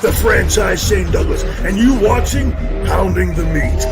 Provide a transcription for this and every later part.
The franchise Shane Douglas, and you watching Pounding the Meat.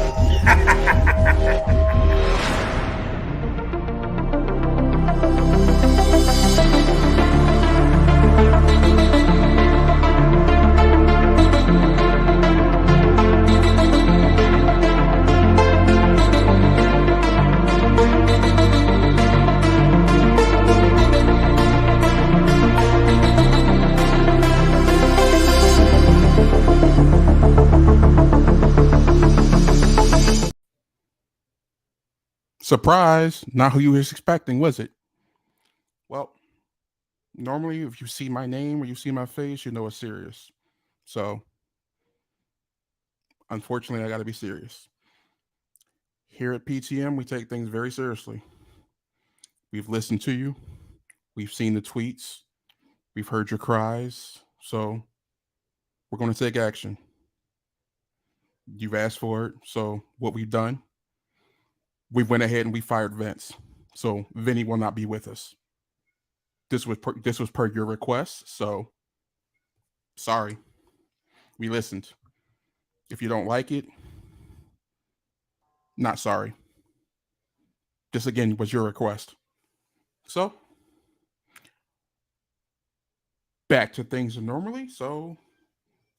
Surprise, not who you was expecting, was it? Well, normally if you see my name or you see my face, you know it's serious. So, unfortunately, I got to be serious. Here at PTM, we take things very seriously. We've listened to you. We've seen the tweets. We've heard your cries. So, we're going to take action. You've asked for it. So, what we've done, we went ahead and we fired Vince. So Vinny will not be with us. This was per your request. So sorry. We listened. If you don't like it, not sorry. This again was your request. So back to things normally. So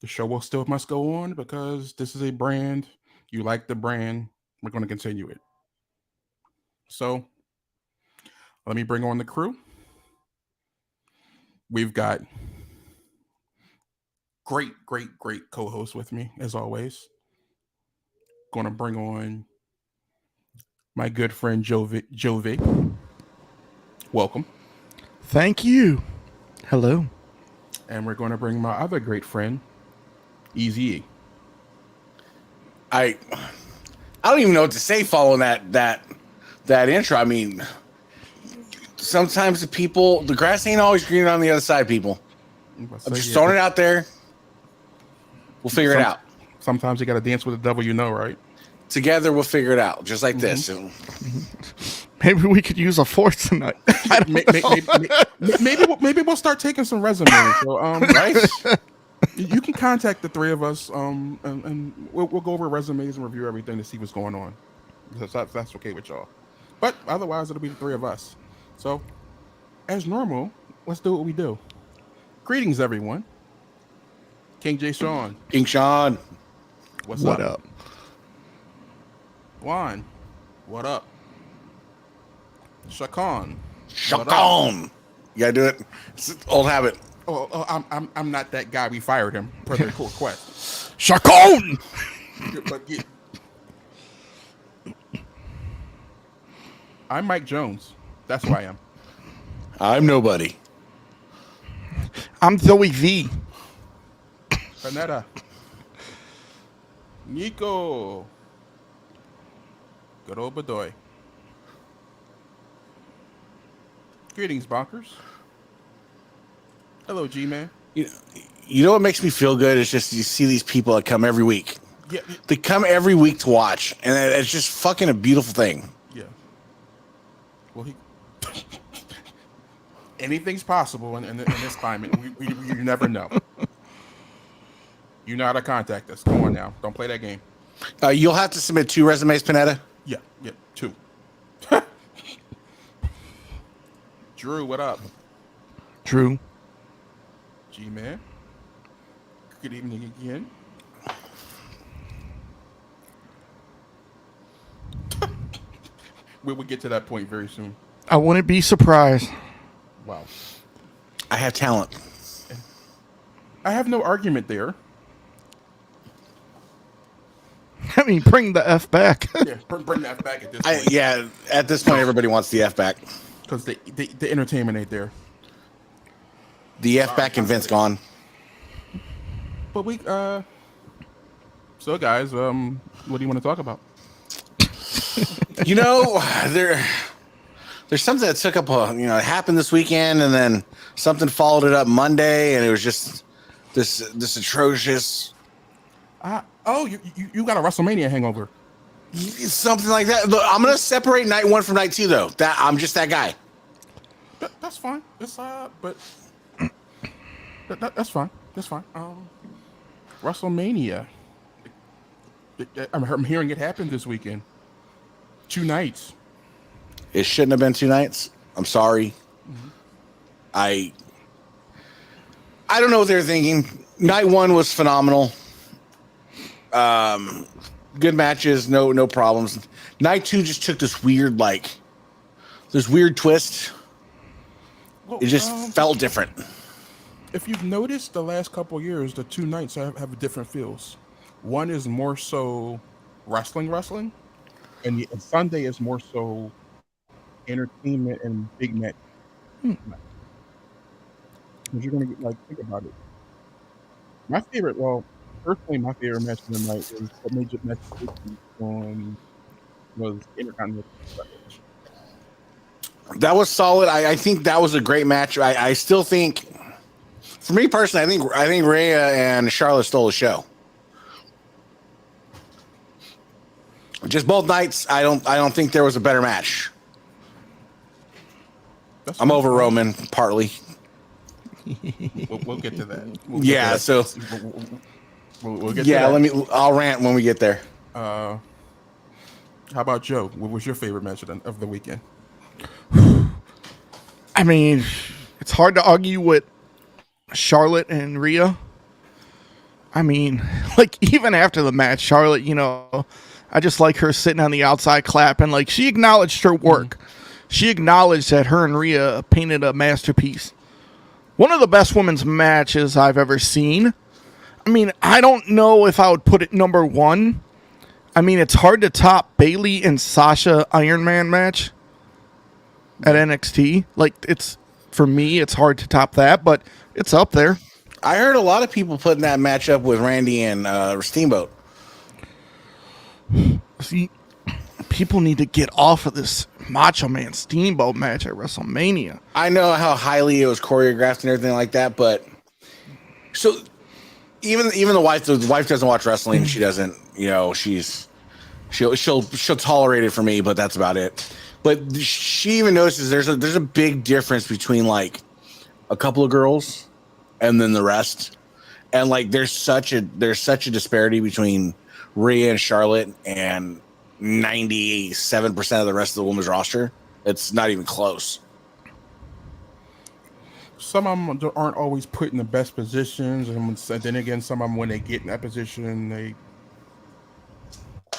the show will still must go on because this is a brand. You like the brand. We're going to continue it. So let me bring on the crew. We've got great co-host with me, as always. Going to bring on my good friend Joe Vic. Welcome. Thank you. Hello. And we're going to bring my other great friend, Easy. I don't even know what to say following that intro. I mean, sometimes the grass ain't always greener on the other side, people. I'm just throwing it out there. We'll figure it out. Sometimes you got to dance with the devil, right? Together, we'll figure it out, just like this. Maybe we could use a fourth tonight. Maybe we'll start taking some resumes. So, right? You can contact the three of us, and we'll go over resumes and review everything to see what's going on. Because that's okay with y'all. But otherwise, it'll be the three of us. So, as normal, let's do what we do. Greetings, everyone. King J. Sean. King Sean. What up? Juan. What up? Shakan. Shakan. You gotta do it. It's an old habit. Oh, I'm not that guy. We fired him per their request. Shakan. But yeah. I'm Mike Jones. That's who I am. I'm nobody. I'm Zoe V. Panetta. Nico. Good old Bedoy. Greetings, Bonkers. Hello, G-Man. You know what makes me feel good is just you see these people that come every week. Yeah. They come every week to watch, and it's just fucking a beautiful thing. Yeah. Well, anything's possible in this climate. You never know. You know how to contact us. Come on now. Don't play that game. You'll have to submit 2 resumes, Panetta. Yeah, 2. Drew, what up? Drew. G-Man. Good evening again. We'll get to that point very soon. I wouldn't be surprised. Wow. I have talent. I have no argument there. I mean, bring the F back. Yeah, bring the F back at this point. At this point, everybody wants the F back. Because the entertainment ain't there. The F back and Vince gone. But so guys, what do you want to talk about? You know, there's something that took up it happened this weekend, and then something followed it up Monday, and it was just this atrocious. You got a WrestleMania hangover. Something like that. Look, I'm gonna separate night 1 from night 2, though. I'm just that guy. That's fine. It's but that's fine. That's fine. WrestleMania. I'm hearing it happen this weekend. 2 nights. It shouldn't have been 2 nights. I'm sorry. I don't know what they're thinking. Night 1 was phenomenal. Good matches, no problems. Night 2 just took this weird twist. Well, It just felt different. If you've noticed, the last couple of years, the 2 nights have different feels. One is more so wrestling, and Sunday is more so entertainment and big match. Because you're gonna think about it. My favorite, personally, my favorite match of the night was what made it match on was Intercontinental. That was solid. I think that was a great match. I still think, for me personally, I think Rhea and Charlotte stole the show. Just both nights, I don't think there was a better match. I'm over Roman partly. We'll get to that. We'll get to that. I'll rant when we get there. How about Joe? What was your favorite match of the weekend? I mean, it's hard to argue with Charlotte and Rhea. I mean, even after the match, Charlotte, I just like her sitting on the outside clapping. She acknowledged her work. She acknowledged that her and Rhea painted a masterpiece. One of the best women's matches I've ever seen. I mean, I don't know if I would put it number 1. I mean, it's hard to top Bayley and Sasha Iron Man match at NXT. For me, it's hard to top that, but it's up there. I heard a lot of people putting that match up with Randy and Steamboat. See, people need to get off of this Macho Man Steamboat match at WrestleMania. I know how highly it was choreographed and everything like that, but so even the wife doesn't watch wrestling. She doesn't, she'll tolerate it for me, but that's about it. But she even notices there's a big difference between a couple of girls and then the rest, and there's such a disparity between Rhea and Charlotte and 97% of the rest of the women's roster. It's not even close. Some of them aren't always put in the best positions, and then again, some of them, when they get in that position, they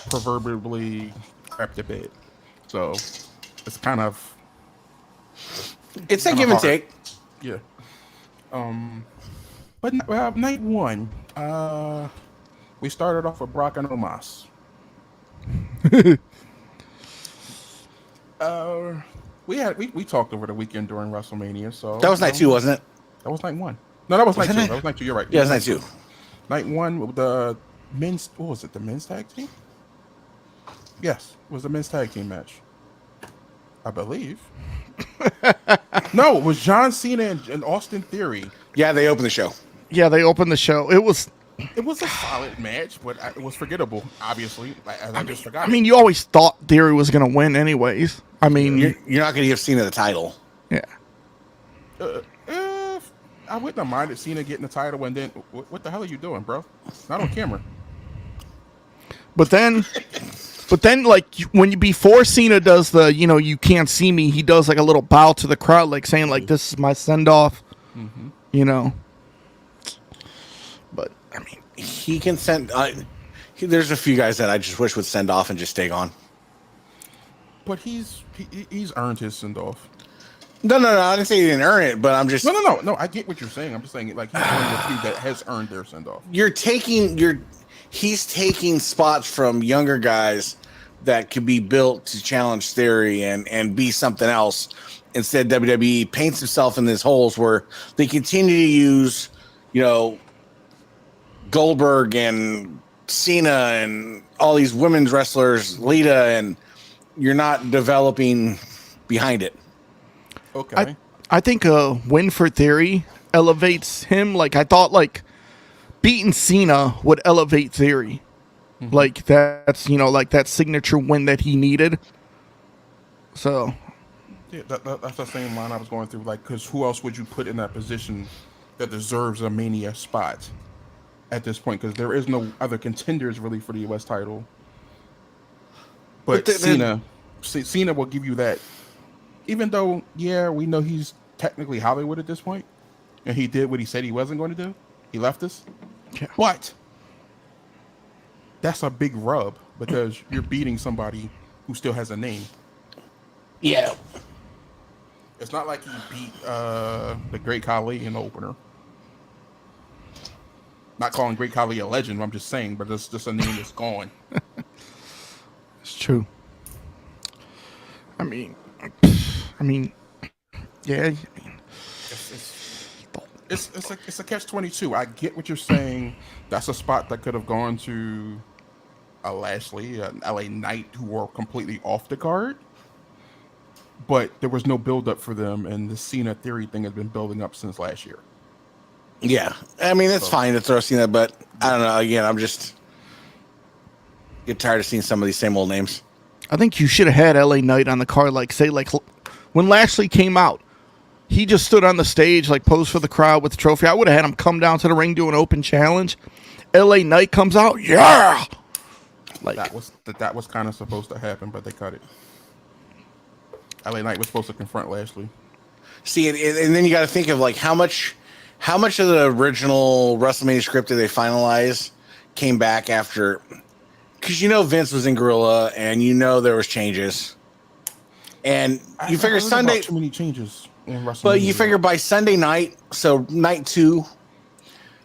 proverbially crap the bed. So it's kind of a give and take. Yeah. But night 1, we started off with Brock and Omos. We talked over the weekend during WrestleMania, so that was night 2, wasn't it? That was night 1. No, that was night 2. That was night 2. You're right. Yeah, it was night 2. Night 1 with the men's. What was it? The men's tag team? Yes, it was the men's tag team match, I believe. No, it was John Cena and Austin Theory. Yeah, they opened the show. It was a solid match, but it was forgettable, obviously. I just forgot. I mean, you always thought Theory was going to win anyways. I mean, you're not going to give Cena the title. Yeah. I wouldn't have minded Cena getting the title, and then what the hell are you doing, bro? Not on camera. But then before Cena does the, you can't see me, he does a little bow to the crowd, saying this is my send off. Mm-hmm. But I mean, he can send. There's a few guys that I just wish would send off and just stay gone. But he's earned his send off. No, I didn't say he didn't earn it, but I'm just no. I get what you're saying. I'm just saying he's one of the few that has earned their send off. He's taking spots from younger guys that could be built to challenge Theory and be something else. Instead, WWE paints himself in these holes where they continue to use, Goldberg and Cena and all these women's wrestlers, Lita, and you're not developing behind it. Okay. I think a win for Theory elevates him. I thought beating Cena would elevate Theory. Mm-hmm. That's that signature win that he needed. So yeah, that's the same line I was going through. Because who else would you put in that position that deserves a Mania spot at this point, because there is no other contenders really for the U.S. title. But Cena will give you that. Even though, yeah, we know he's technically Hollywood at this point, and he did what he said he wasn't going to do. He left us. Yeah. But that's a big rub because you're beating somebody who still has a name. Yeah. It's not like he beat the Great Khali in the opener. Not calling Great Khali a legend, I'm just saying, but it's just a name that's gone. It's true. I mean, yeah. It's a catch-22. I get what you're saying. That's a spot that could have gone to a Lashley, an LA Knight, who were completely off the card. But there was no build-up for them, and the Cena theory thing has been building up since last year. Yeah. I mean, it's fine to throw Cena, but I don't know. Again, I'm just get tired of seeing some of these same old names. I think you should have had LA Knight on the card, like when Lashley came out, he just stood on the stage, like posed for the crowd with the trophy. I would have had him come down to the ring, do an open challenge. LA Knight comes out, yeah. Like that was kind of supposed to happen, but they cut it. LA Knight was supposed to confront Lashley. See, and then you got to think of like how much of the original WrestleMania script did they finalize came back after, because Vince was in Gorilla and there was changes, and you figure Sunday too many changes in WrestleMania. But you figure by Sunday night, so night 2,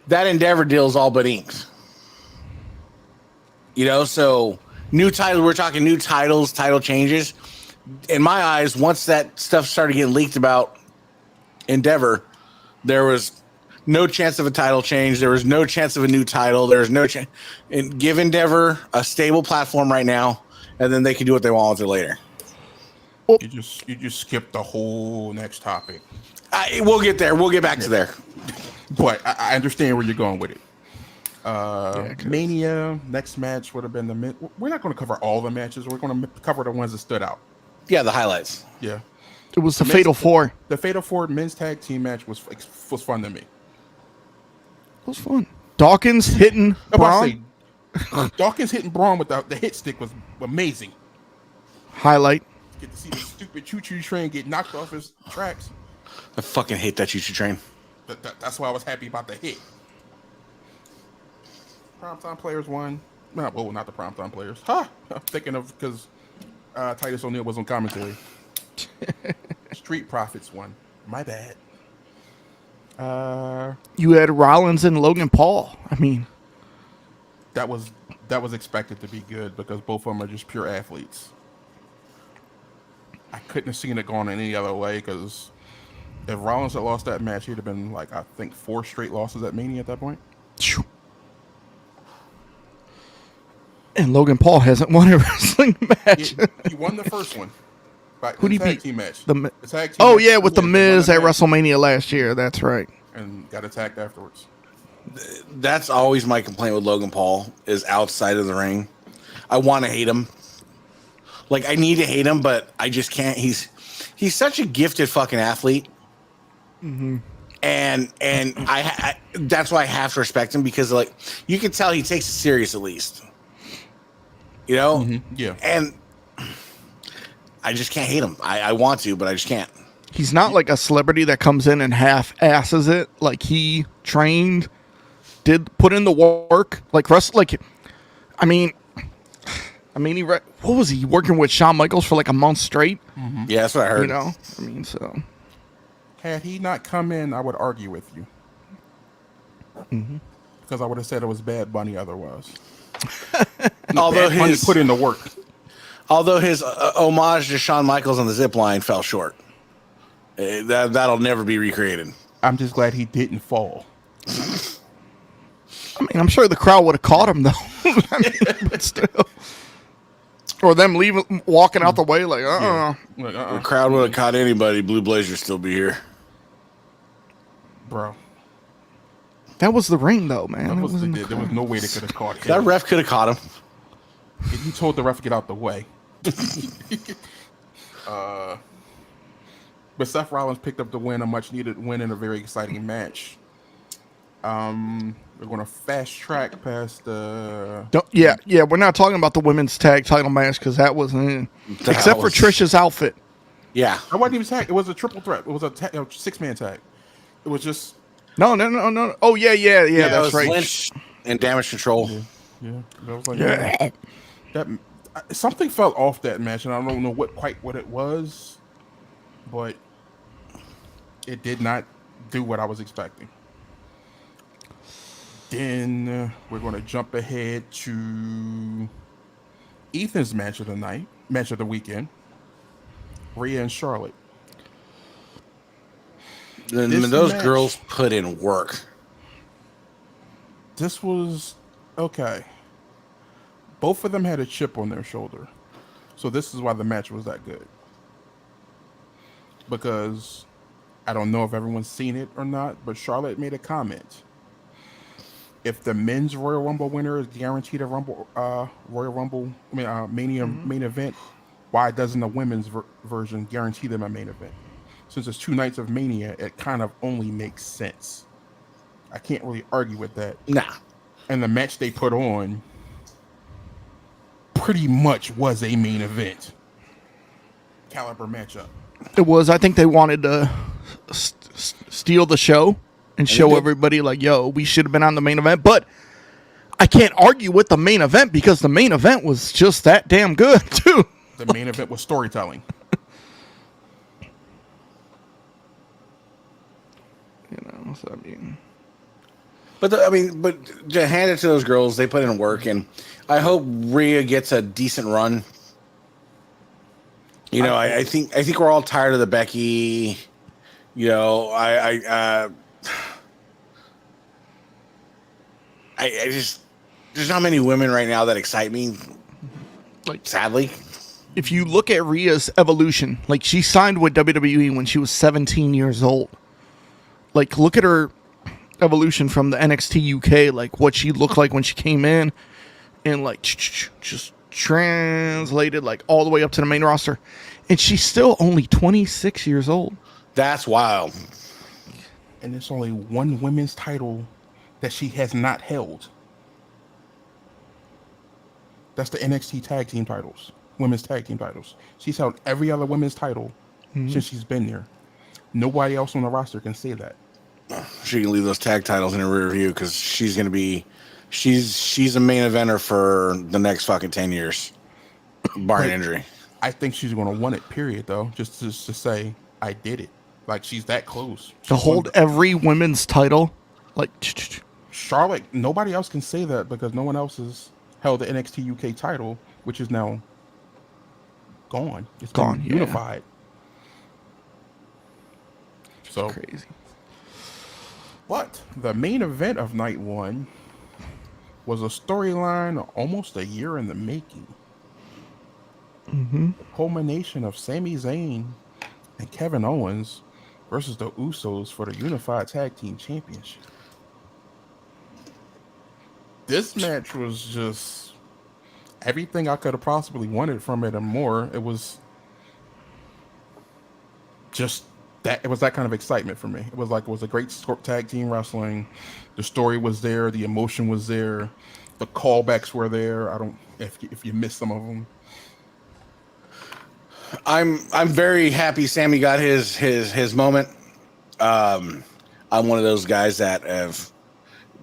that Endeavor deal is all but inked. So new title, we're talking new titles, title changes. In my eyes, once that stuff started getting leaked about Endeavor, there was no chance of a title change. There was no chance of a new title. There was no chance. And give Endeavor a stable platform right now, and then they can do what they want with it later. You just skipped the whole next topic. We'll get there. We'll get back to there. But I understand where you're going with it. Mania, next match would have been we're not going to cover all the matches. We're going to cover the ones that stood out. Yeah, the highlights. Yeah. It was the Fatal 4. The Fatal 4 men's tag team match was fun to me. It was fun. Dawkins hitting Braun. Dawkins hitting Braun with the hit stick was amazing. Highlight. Get to see the stupid choo-choo train get knocked off his tracks. I fucking hate that choo-choo train. That's why I was happy about the hit. Primetime players won. Well, not the primetime players. I'm thinking of because Titus O'Neil was on commentary. Street Profits won. My bad. You had Rollins and Logan Paul. I mean, that was expected to be good because both of them are just pure athletes. I couldn't have seen it going in any other way because if Rollins had lost that match, he'd have been like, I think 4 straight losses at Mania at that point. And Logan Paul hasn't won a wrestling match. He won the first one. Who did he beat? Team match. The tag team match with the Miz at WrestleMania last year. That's right. And got attacked afterwards. That's always my complaint with Logan Paul is outside of the ring. I want to hate him. Like, I need to hate him, but I just can't. He's such a gifted fucking athlete. Mm-hmm. And I that's why I have to respect him because, like, you can tell he takes it serious at least. Mm-hmm. Yeah. And I just can't hate him. I want to, but I just can't. He's not like a celebrity that comes in and half-asses it. Like, he trained, put in the work. Like, what was he working with Shawn Michaels for like a month straight? Mm-hmm. Yeah, that's what I heard. So had he not come in, I would argue with you. Mm-hmm. Because I would have said it was Bad Bunny otherwise. Although Bad Bunny put in the work. Although his homage to Shawn Michaels on the zip line fell short. That'll never be recreated. I'm just glad he didn't fall. I mean, I'm sure the crowd would have caught him though. But still. Or them walking out the way like, The crowd would have caught anybody. Blue Blazers still be here. Bro. That was the ring though, man. There was no way they could have caught him. That ref could have caught him. He told the ref to get out the way. But Seth Rollins picked up the win, a much needed win in a very exciting match. We're going to fast track past the. We're not talking about the women's tag title match because that wasn't except for Trish's outfit. Yeah, I wasn't even tag. It was a triple threat. It was a 6-man tag. It was just. No. Oh yeah. That's right. Lynch and Damage Control. Yeah. That was like that. Something fell off that match, and I don't know what it was, but it did not do what I was expecting. Then we're going to jump ahead to Ethan's match of the weekend, Rhea and Charlotte. Those girls put in work. This was okay. Both of them had a chip on their shoulder, so this is why the match was that good. Because I don't know if everyone's seen it or not, but Charlotte made a comment. If the men's Royal Rumble winner is guaranteed a Royal Rumble, Mania main event, why doesn't the women's version guarantee them a main event? Since it's 2 nights of Mania, it kind of only makes sense. I can't really argue with that. Nah. And the match they put on pretty much was a main event caliber matchup. It was. I think they wanted to steal the show and show everybody like, yo, we should have been on the main event. But I can't argue with the main event because the main event was just that damn good, too. The main event was storytelling. So I mean... But to hand it to those girls, they put in work, and I hope Rhea gets a decent run. I think we're all tired of the Becky. I just there's not many women right now that excite me. Sadly, if you look at Rhea's evolution, she signed with WWE when she was 17 years old. Look at her evolution from the NXT UK, what she looked like when she came in, and just translated all the way up to the main roster, and she's still only 26 years old. That's wild. And there's only one women's title that she has not held. That's the NXT tag team titles, women's tag team titles. She's held every other women's title since she's been there. Nobody else on the roster can say that. She can leave those tag titles in her rear view because she's gonna be, she's a main eventer for the next fucking 10 years, barring injury. I think she's gonna want it. Period. Though, just to say I did it. She's that close to hold every women's title. Charlotte, nobody else can say that because no one else has held the NXT UK title, which is now gone. It's gone. Unified. So crazy. But the main event of night one was a storyline almost a year in the making. The culmination of Sami Zayn and Kevin Owens versus the Usos for the Unified Tag Team Championship. This match was just everything I could have possibly wanted from it and more. It was just that. It was that kind of excitement for me. It was a great tag team wrestling. The story was there. The emotion was there. The callbacks were there. I don't if you missed some of them. I'm very happy Sammy got his moment. I'm one of those guys that have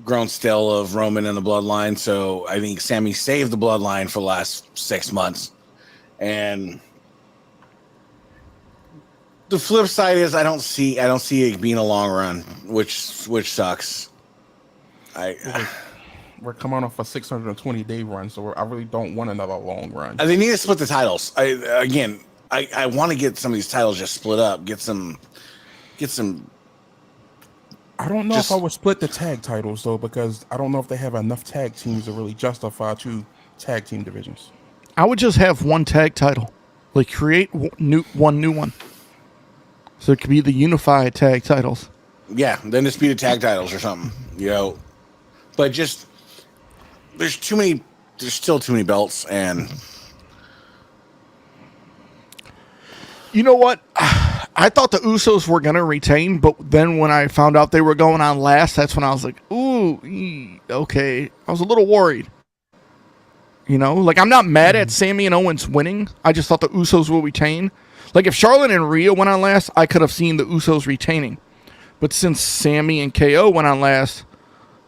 grown stale of Roman and the bloodline, so I think Sammy saved the bloodline for the last 6 months. And the flip side is I don't see it being a long run, which sucks. We're coming off a 620-day run, so I really don't want another long run. They need to split the titles. I want to get some of these titles just split up. Get some. I don't know if I would split the tag titles though, because I don't know if they have enough tag teams to really justify 2 tag team divisions. I would just have one tag title, create one new one, so it could be the unified tag titles. Yeah, then just be the tag titles or something, But just there's still too many belts, and you know what? I thought the Usos were going to retain, but then when I found out they were going on last, that's when I was like, ooh, okay. I was a little worried. You know, like I'm not mad at Sami and Owens winning. I just thought the Usos will retain. Like if Charlotte and Rhea went on last, I could have seen the Usos retaining. But since Sami and KO went on last,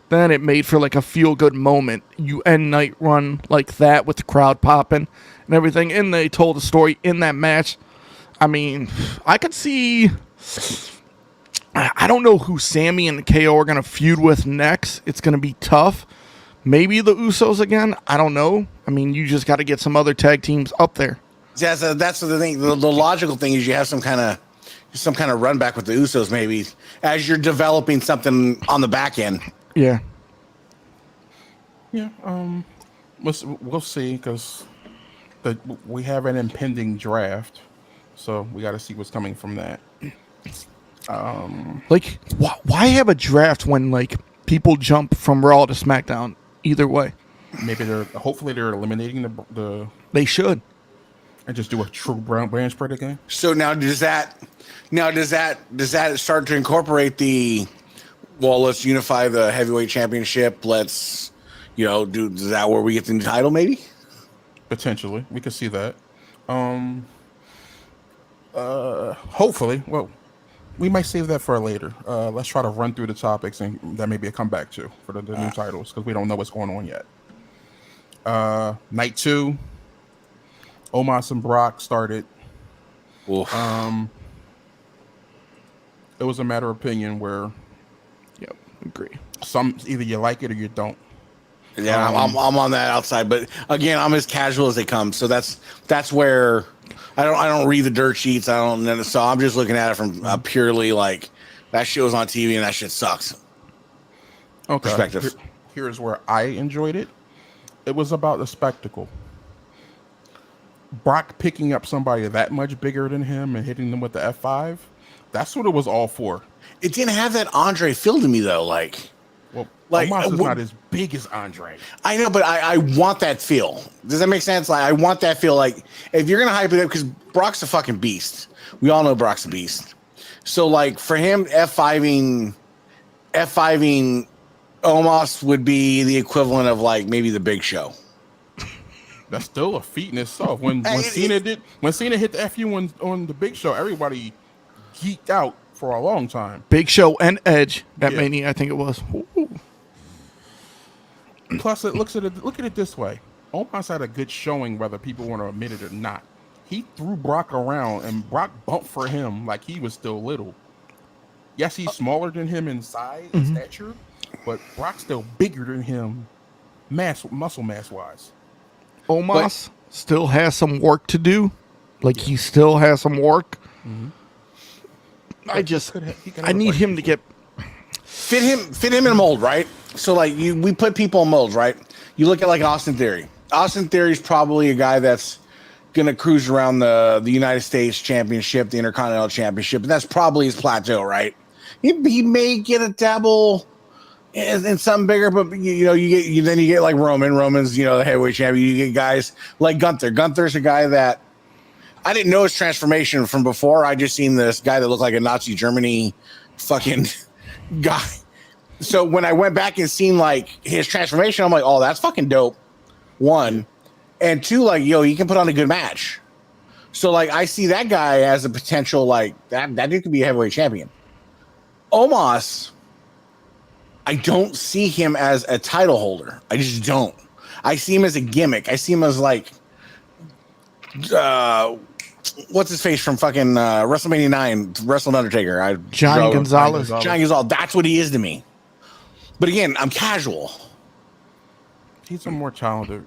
then it made for like a feel-good moment. You end night run like that with the crowd popping and everything. And they told a story in that match. I mean, I could see... I don't know who Sami and KO are going to feud with next. It's going to be tough. Maybe the Usos again. I don't know. I mean, you just got to get some other tag teams up there. Yeah, so that's the thing. The logical thing is you have some kind of run back with the Usos, maybe as you're developing something on the back end. Yeah. Yeah. We'll see because we have an impending draft, so we got to see what's coming from that. Like, why have a draft when like people jump from Raw to SmackDown? Either way, maybe hopefully they're eliminating the. They should. And just do a true brand spread again. So now does that start to incorporate let's unify the heavyweight championship. Let's, is that where we get the new title maybe? Potentially. We could see that. Hopefully. Well, we might save that for later. Let's try to run through the topics and that may be a comeback too for the new titles because we don't know what's going on yet. Night 2. Omos and Brock started. Oof. It was a matter of opinion where, agree. Either you like it or you don't. Yeah, I'm on that outside, but again, I'm as casual as they come. So that's where I don't read the dirt sheets. So I'm just looking at it from purely like that shit was on TV and that shit sucks. Okay. Perspective. Here's where I enjoyed it. It was about the spectacle. Brock picking up somebody that much bigger than him and hitting them with the F5, that's what it was all for. It didn't have that Andre feel to me, though. Omos is not as big as Andre. I know, but I want that feel. Does that make sense? Like, I want that feel. Like, if you're going to hype it up, because Brock's a fucking beast. We all know Brock's a beast. So, like, for him, F5ing Omos would be the equivalent of, like, maybe the Big Show. That's still a feat in itself. When Cena hit the FU on the Big Show, everybody geeked out for a long time. Big Show and Edge at Mania, I think it was. Ooh. Plus, look at it this way: Omos had a good showing, whether people want to admit it or not. He threw Brock around, and Brock bumped for him like he was still little. Yes, he's smaller than him in size and stature, but Brock's still bigger than him, muscle mass wise. Omos still has some work to do. Like, he still has some work. Mm-hmm. I need him to get... Fit him in a mold, right? So, like, we put people in molds, right? You look at, like, Austin Theory. Austin Theory's probably a guy that's going to cruise around the United States Championship, the Intercontinental Championship, and that's probably his plateau, right? He may get a dabble... and something bigger, but you get like Roman's, the heavyweight champion. You get guys like Gunther. Gunther's a guy that I didn't know his transformation from before. I just seen this guy that looked like a Nazi Germany fucking guy. So when I went back and seen like his transformation, I'm like, oh, that's fucking dope. One, and two, like, he can put on a good match. So like, I see that guy as a potential like that dude could be a heavyweight champion. Omos. I don't see him as a title holder. I just don't. I see him as a gimmick. I see him as like, what's his face from fucking WrestleMania 9, wrestled Undertaker. Johnny Gonzalez. Johnny Gonzalez. That's what he is to me. But again, I'm casual. He's a more talented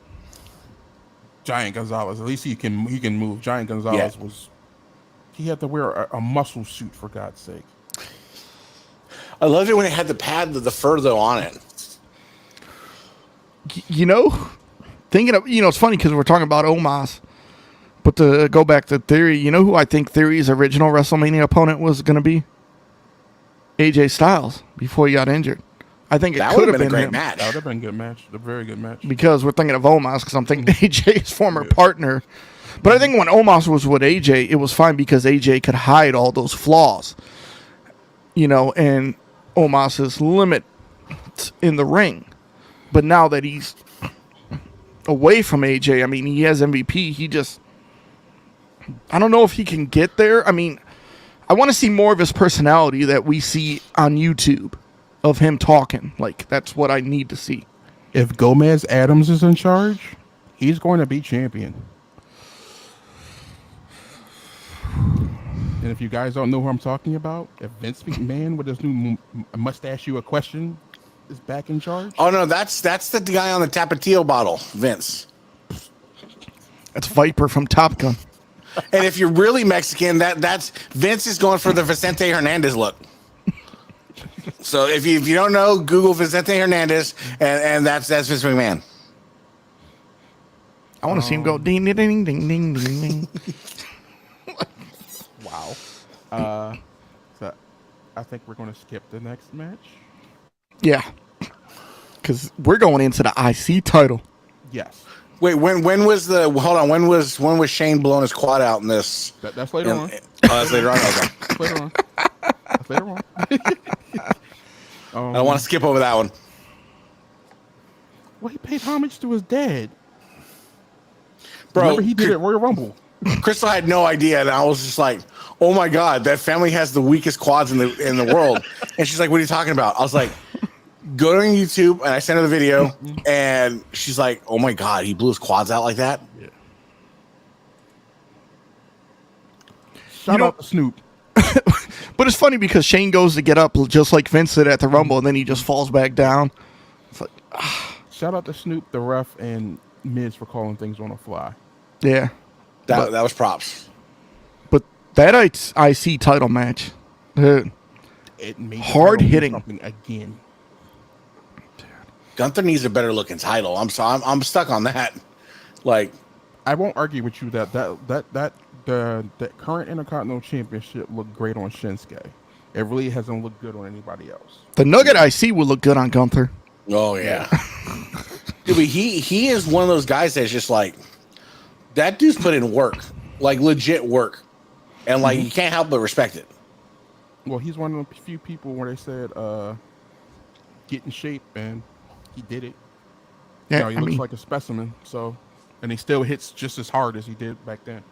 Giant Gonzalez. At least he can move. Giant Gonzalez he had to wear a muscle suit, for God's sake. I loved it when it had the pad, the fur though on it. Thinking of, it's funny because we're talking about Omos, but to go back to Theory, who I think Theory's original WrestleMania opponent was going to be? AJ Styles before he got injured. I think it could have been a great match. That would have been a good match, a very good match. Because we're thinking of Omos, because I'm thinking AJ's former partner But I think when Omos was with AJ, it was fine because AJ could hide all those flaws, and Omos's limit in the ring. But now that he's away from AJ, I mean, he has MVP. I don't know if he can get there. I mean, I want to see more of his personality that we see on YouTube of him talking. Like, that's what I need to see. If Gomez Adams is in charge, he's going to be champion. And if you guys don't know who I'm talking about, if Vince McMahon with his new Must Ask You a Question is back in charge. Oh no, that's the guy on the Tapatio bottle, Vince. That's Viper from Top Gun. And if you're really Mexican, that's Vince is going for the Vicente Hernandez look. So if you don't know, Google Vicente Hernandez, and that's Vince McMahon. I want to see him go ding ding ding ding ding ding ding. Wow. So I think we're going to skip the next match. Yeah, because we're going into the IC title. Yes. Wait, when was when was Shane blowing his quad out in this? That's later on. That's later on. Okay. That's later on. That's later on. I don't want to skip over that one. Well, he paid homage to his dad. Bro, remember he did it at Royal Rumble. Crystal had no idea, and I was just like, "Oh my god, that family has the weakest quads in the world." And she's like, "What are you talking about?" I was like, "Go to YouTube," and I sent her the video, and she's like, "Oh my god, he blew his quads out like that." Yeah. Shout out to Snoop. But it's funny because Shane goes to get up just like Vince did at the Rumble, and then he just falls back down. It's like, shout out to Snoop, the ref, and Miz for calling things on the fly. Yeah. That was props. But that IC title match, It made hard hitting something again. Gunther needs a better looking title. I'm stuck on that. Like, I won't argue with you that the current Intercontinental Championship looked great on Shinsuke. It really hasn't looked good on anybody else. The Nugget IC would look good on Gunther. oh yeah. Dude, but he is one of those guys that's just like, that dude's put in work, like legit work, and like you can't help but respect it. Well, he's one of the few people where they said, get in shape, and he did it. Yeah, He looks like a specimen. So, and he still hits just as hard as he did back then.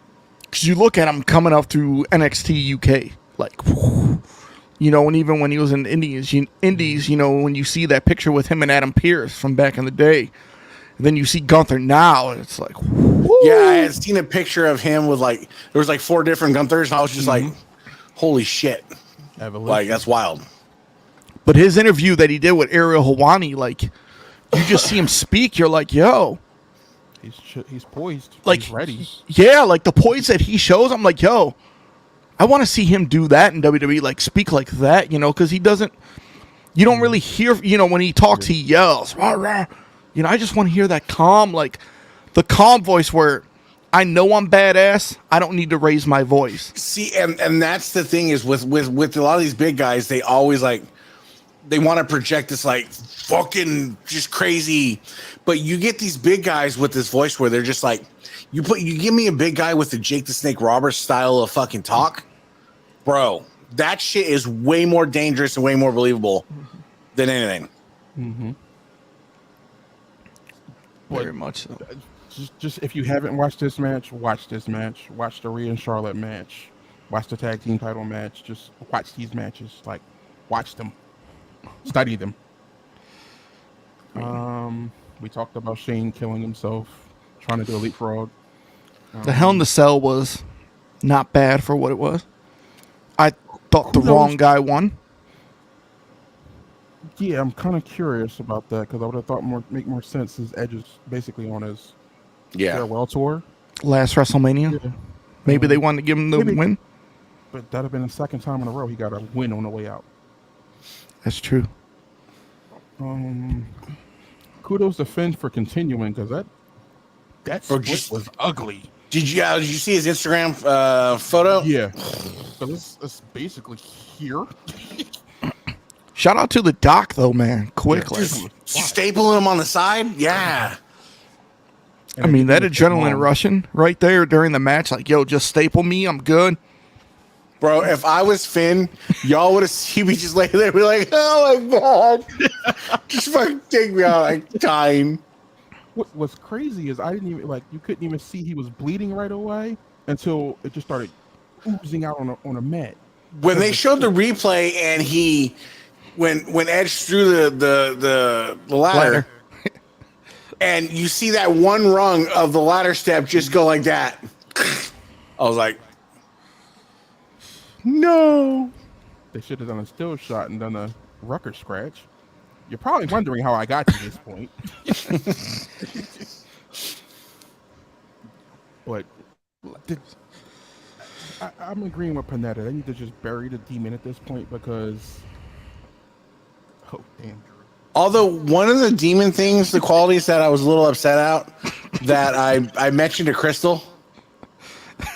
Because you look at him coming up through NXT UK, like, and even when he was in Indies, when you see that picture with him and Adam Pearce from back in the day, and then you see Gunther now, and it's like, whoo. Yeah, I had seen a picture of him with there was 4 different Gunthers, and I was just like, holy shit. Evolution. Like, that's wild. But his interview that he did with Ariel Helwani, like, you just see him speak, you're like, yo. He's poised. Like, he's ready. Yeah, like the poise that he shows, I'm like, yo, I want to see him do that in WWE, like speak like that, because you don't really hear, when he talks, he yells, rah, rah. I just want to hear that calm, like the calm voice where I know I'm badass. I don't need to raise my voice. See, and that's the thing is with a lot of these big guys, they always they want to project this like fucking just crazy, but you get these big guys with this voice where they're just like, you give me a big guy with the Jake the Snake Roberts style of fucking talk, bro. That shit is way more dangerous and way more believable than anything. Mm-hmm. Very much so. Just if you haven't watched this match, watch this match. Watch the Rhea and Charlotte match. Watch the tag team title match. Just watch these matches. Like, watch them. Study them. We talked about Shane killing himself, trying to do a leapfrog. The Hell in the Cell was not bad for what it was. I thought the wrong guy won. Yeah, I'm kind of curious about that because I would have thought make more sense as Edge is basically on his farewell tour. Last WrestleMania. Yeah. Maybe they wanted to give him the win. But that'd have been the second time in a row he got a win on the way out. That's true. Kudos to Finn for continuing because that split was ugly. Did you see his Instagram photo? Yeah. So it's basically here. Shout out to the doc though, man. Quick, just stapling him on the side. Yeah. I mean, that adrenaline rushing right there during the match, like, yo, just staple me, I'm good. Bro, if I was Finn, y'all would have seen me just lay there, be like, "Oh my god, just fucking take me out, like dying." What's crazy is I didn't even you couldn't even see he was bleeding right away until it just started oozing out on a mat. When they showed the replay and when Edge threw the ladder, and you see that one rung of the ladder step just go like that, I was like, no. They should have done a still shot and done a Rucker scratch. You're probably wondering how I got to this point. But I'm agreeing with Panetta. They need to just bury the demon at this point because, oh, damn. Although one of the demon things, the qualities that I was a little upset out, that I mentioned to Crystal,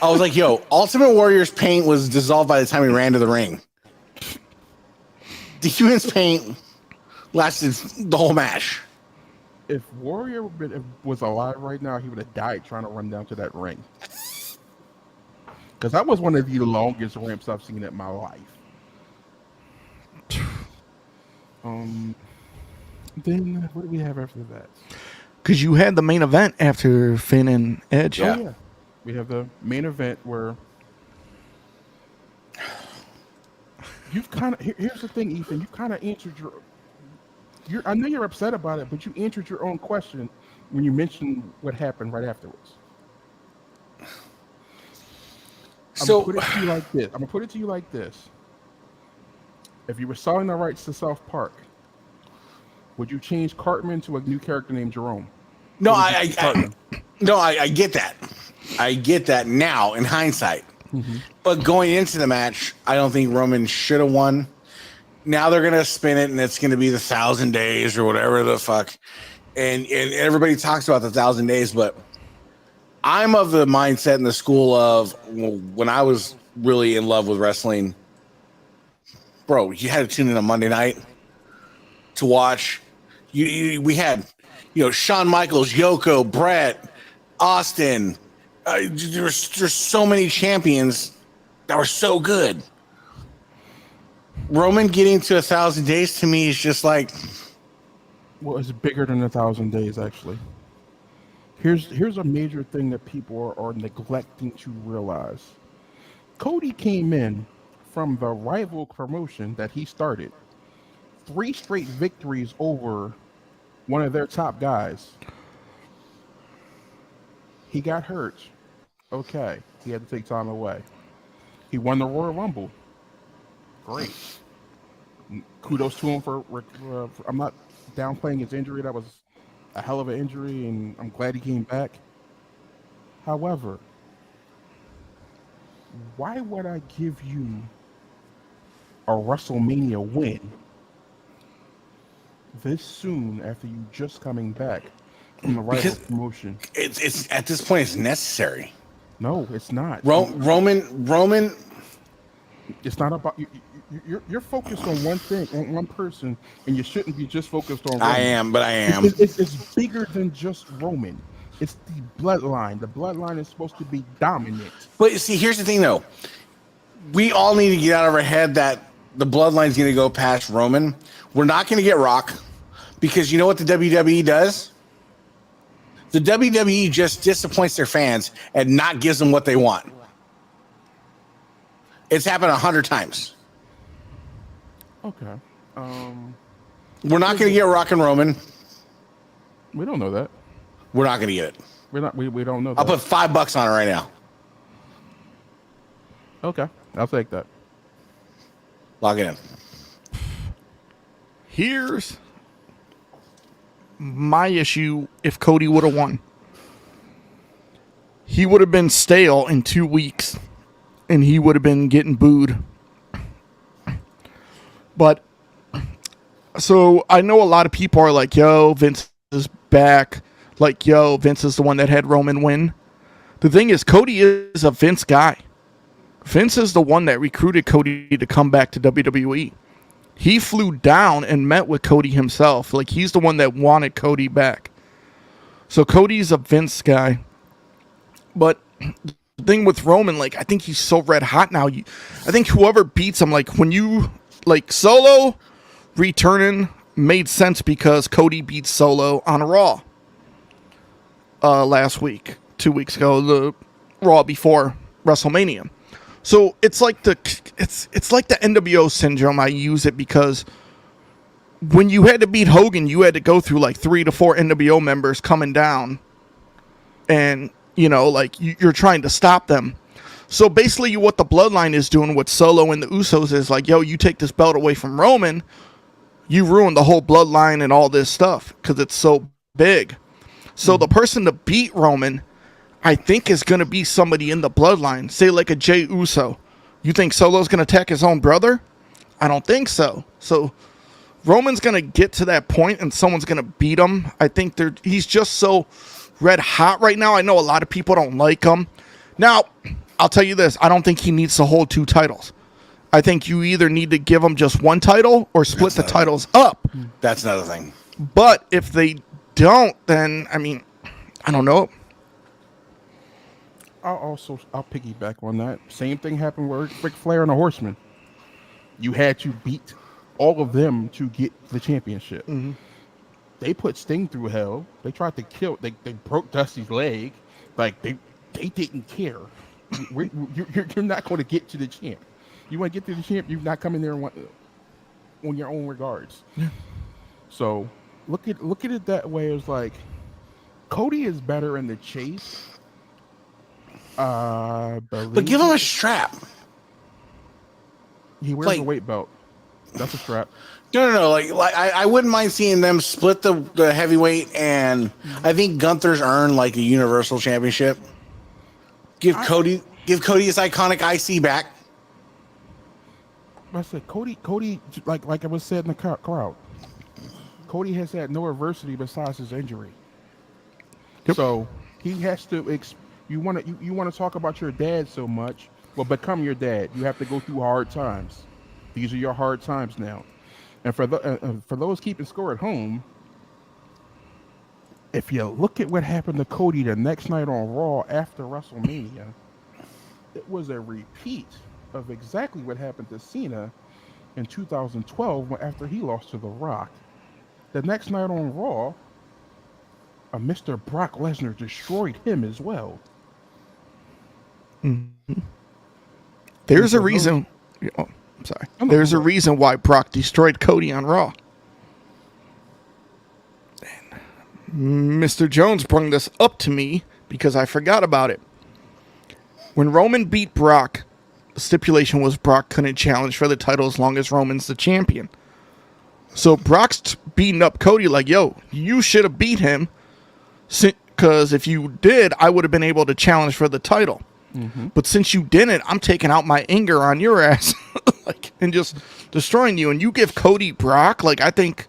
I was like, yo, Ultimate Warrior's paint was dissolved by the time he ran to the ring. Demon's paint lasted the whole match. If Warrior was alive right now, he would have died trying to run down to that ring. Because that was one of the longest ramps I've seen in my life. Then what do we have after that? Because you had the main event after Finn and Edge. Yeah. Oh, yeah. We have the main event where you've kind of... Here's the thing, Ethan. You kind of answered your... I know you're upset about it, but you answered your own question when you mentioned what happened right afterwards. So, I'm going to put it to you like this. If you were selling the rights to South Park, would you change Cartman to a new character named Jerome? No, I get that. I get that now in hindsight. Mm-hmm. But going into the match, I don't think Roman should have won. Now they're gonna spin it, and it's gonna be the 1,000 days or whatever the fuck. And everybody talks about the 1,000 days, but I'm of the mindset in the school of when I was really in love with wrestling, bro, you had to tune in on Monday night to watch. We had, Shawn Michaels, Yoko, Brett, Austin. There's so many champions that were so good. Roman getting to 1,000 days to me is just like, well, it's bigger than 1,000 days actually. Here's a major thing that people are neglecting to realize. Cody came in from the rival promotion that he started. 3 straight victories over one of their top guys. He got hurt. Okay, he had to take time away. He won the Royal Rumble. Great. Kudos to him for I'm not downplaying his injury. That was a hell of an injury, and I'm glad he came back. However, why would I give you a WrestleMania win this soon after you just coming back from the rival promotion? It's at this point, it's necessary. No, it's not. Roman. It's not about you. You're focused on one thing, on one person, and you shouldn't be just focused on Roman. I am. It's bigger than just Roman. It's the bloodline. The bloodline is supposed to be dominant. But see, here's the thing, though. We all need to get out of our head that the bloodline's going to go past Roman. We're not going to get Rock because you know what the WWE does? The WWE just disappoints their fans and not gives them what they want. It's happened 100 times. Okay. We're not going to get Rock and Roman. We don't know that. We're not going to get it. We don't know that. I'll put $5 on it right now. Okay. I'll take that. Log it in. Here's my issue if Cody would have won. He would have been stale in 2 weeks, and he would have been getting booed. But, so I know a lot of people are like, yo, Vince is back. Like, yo, Vince is the one that had Roman win. The thing is, Cody is a Vince guy. Vince is the one that recruited Cody to come back to WWE. He flew down and met with Cody himself. Like, he's the one that wanted Cody back. So Cody's a Vince guy, but the thing with Roman, like, I think he's so red hot now. I think whoever beats him, like, when you, like, Solo returning made sense because Cody beat Solo on Raw last week, 2 weeks ago, the Raw before WrestleMania. So it's like the NWO syndrome. I use it because when you had to beat Hogan, you had to go through like 3 to 4 NWO members coming down, and like you're trying to stop them. So basically, what the Bloodline is doing with Solo and the Usos is like, yo, you take this belt away from Roman, you ruin the whole Bloodline and all this stuff because it's so big. So the person to beat Roman, I think, is going to be somebody in the Bloodline. Say like a Jey Uso. You think Solo's going to attack his own brother? I don't think so. So Roman's going to get to that point and someone's going to beat him. I think he's just so red hot right now. I know a lot of people don't like him. Now, I'll tell you this. I don't think he needs to hold 2 titles. I think you either need to give him just 1 title or split the titles up. That's another thing. But if they don't, then, I mean, I don't know. I'll piggyback on that. Same thing happened with Ric Flair and the Horsemen. You had to beat all of them to get the championship. Mm-hmm. They put Sting through hell. They tried to kill. They broke Dusty's leg. Like they didn't care. You're not going to get to the champ. You want to get to the champ, you're not coming there on your own regards. Yeah. So look at it that way. It's like Cody is better in the chase. But give him a strap. He wears a weight belt. That's a strap. No. Like I wouldn't mind seeing them split the heavyweight, and I think Gunther's earned like a Universal Championship. Give Cody his iconic IC back. I said Cody, like I was said in the crowd. Cody has had no adversity besides his injury. Yep. So he has to. You want to talk about your dad so much? Well, become your dad. You have to go through hard times. These are your hard times now. And for those keeping score at home, if you look at what happened to Cody the next night on Raw after WrestleMania, it was a repeat of exactly what happened to Cena in 2012 after he lost to The Rock. The next night on Raw, a Mr. Brock Lesnar destroyed him as well. Mm-hmm. There's a reason. Oh, I'm sorry. There's a reason why Brock destroyed Cody on Raw. And Mr. Jones brought this up to me because I forgot about it. When Roman beat Brock, the stipulation was Brock couldn't challenge for the title as long as Roman's the champion. So Brock's beating up Cody like, yo, you should have beat him, because if you did, I would have been able to challenge for the title. Mm-hmm. But since you didn't, I'm taking out my anger on your ass and just destroying you. And you give Cody Brock, like, I think,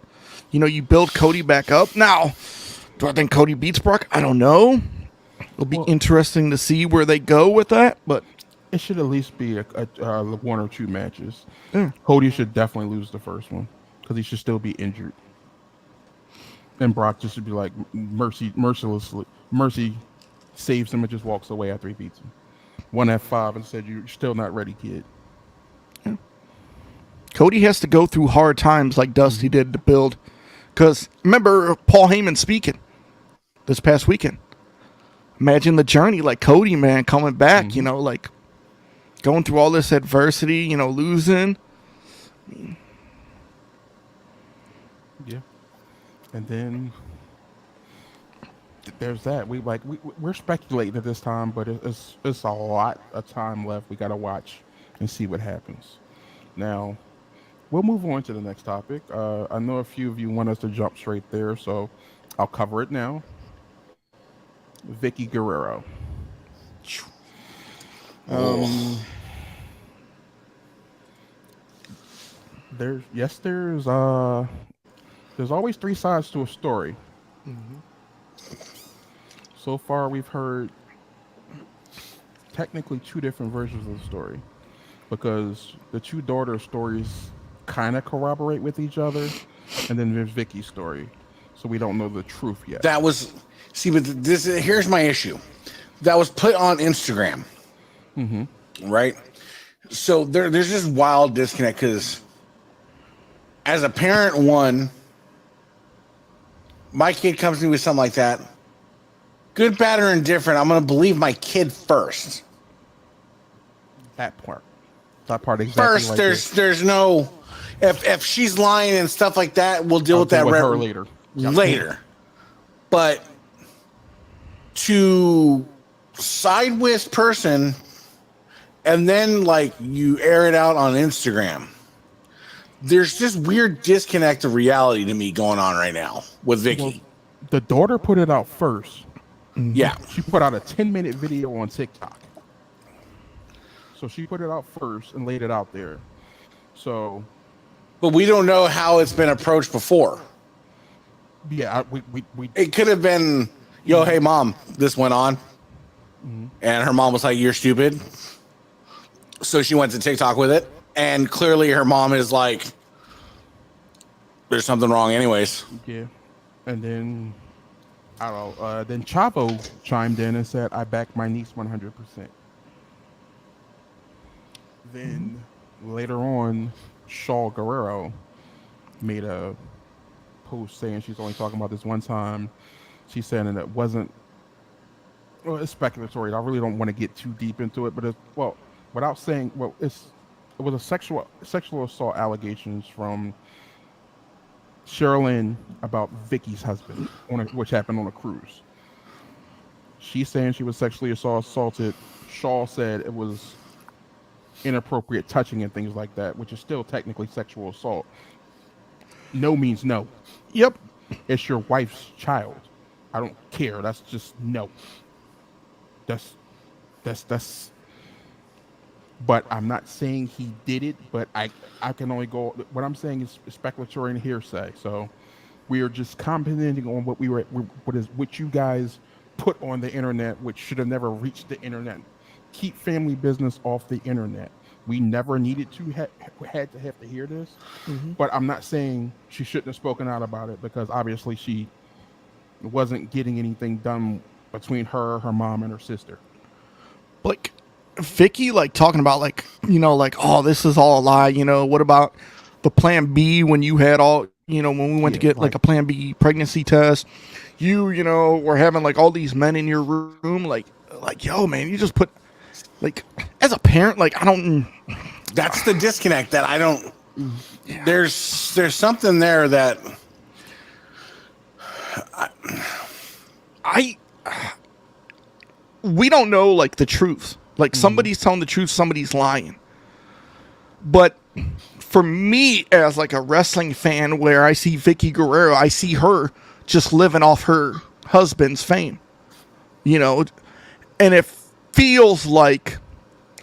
you build Cody back up. Now, do I think Cody beats Brock? I don't know. It'll be interesting to see where they go with that, but it should at least be a 1 or 2 matches. Yeah. Cody should definitely lose the first one because he should still be injured. And Brock just should be like mercy saves him and just walks away after he beats him. 1 F5 and said, "You're still not ready, kid." Yeah. Cody has to go through hard times like Dusty did to build. Because remember Paul Heyman speaking this past weekend. Imagine the journey, like Cody, man, coming back, like going through all this adversity, losing. Yeah. And then there's that. We're speculating at this time, but it's a lot of time left. We got to watch and see what happens. Now, we'll move on to the next topic. I know a few of you want us to jump straight there, so I'll cover it now. Vicki Guerrero. There's always 3 sides to a story. Mm-hmm. So far, we've heard technically 2 different versions of the story because the 2 daughter stories kind of corroborate with each other, and then there's Vicky's story. So we don't know the truth yet. That was but here's my issue. That was put on Instagram, right? So there's this wild disconnect because as a parent, one, my kid comes to me with something like that. Good, bad, or indifferent, I'm going to believe my kid first. That part exactly. First, like there's no if she's lying and stuff like that, we'll deal with that her later. Later, but to side with person and then like you air it out on Instagram. There's this weird disconnect of reality to me going on right now with Vicki. Well, the daughter put it out first. Yeah. She put out a 10-minute video on TikTok. So she put it out first and laid it out there. So. But we don't know how it's been approached before. Yeah, we it could have been, yo, hey, mom, this went on. And her mom was like, you're stupid. So she went to TikTok with it. And clearly her mom is like, there's something wrong anyways. Yeah. And then, I don't know, then Chavo chimed in and said, I back my niece 100%. Then later on, Shaw Guerrero made a post saying she's only talking about this one time. She said, and it wasn't, well, it's speculatory. I really don't want to get too deep into it, but it's, well, without saying, well, it was a sexual assault allegations from Sherilyn about Vicky's husband, which happened on a cruise. She's saying she was sexually assaulted. Shaw said it was inappropriate touching and things like that, which is still technically sexual assault. No means no. Yep. It's your wife's child. I don't care. That's just no. That's but I'm not saying he did it, but I can only go, what I'm saying is speculatory and hearsay. So we are just commenting on what what you guys put on the internet, which should have never reached the internet. Keep family business off the internet. We never needed to have to hear this, but I'm not saying she shouldn't have spoken out about it, because obviously she wasn't getting anything done between her mom, and her sister. Like Vicki, like talking about like, you know, like, oh, this is all a lie. You know, what about the plan B when you had all, you know, when we went to get like a plan B pregnancy test, you know, were having like all these men in your room, like, yo, man, you just put, like, as a parent, like, I don't. That's the disconnect that I don't. Yeah. There's something there that we don't know, like, the truth. Like, somebody's telling the truth, somebody's lying. But for me, as like a wrestling fan, where I see Vicki Guerrero, I see her just living off her husband's fame, you know, and it feels like,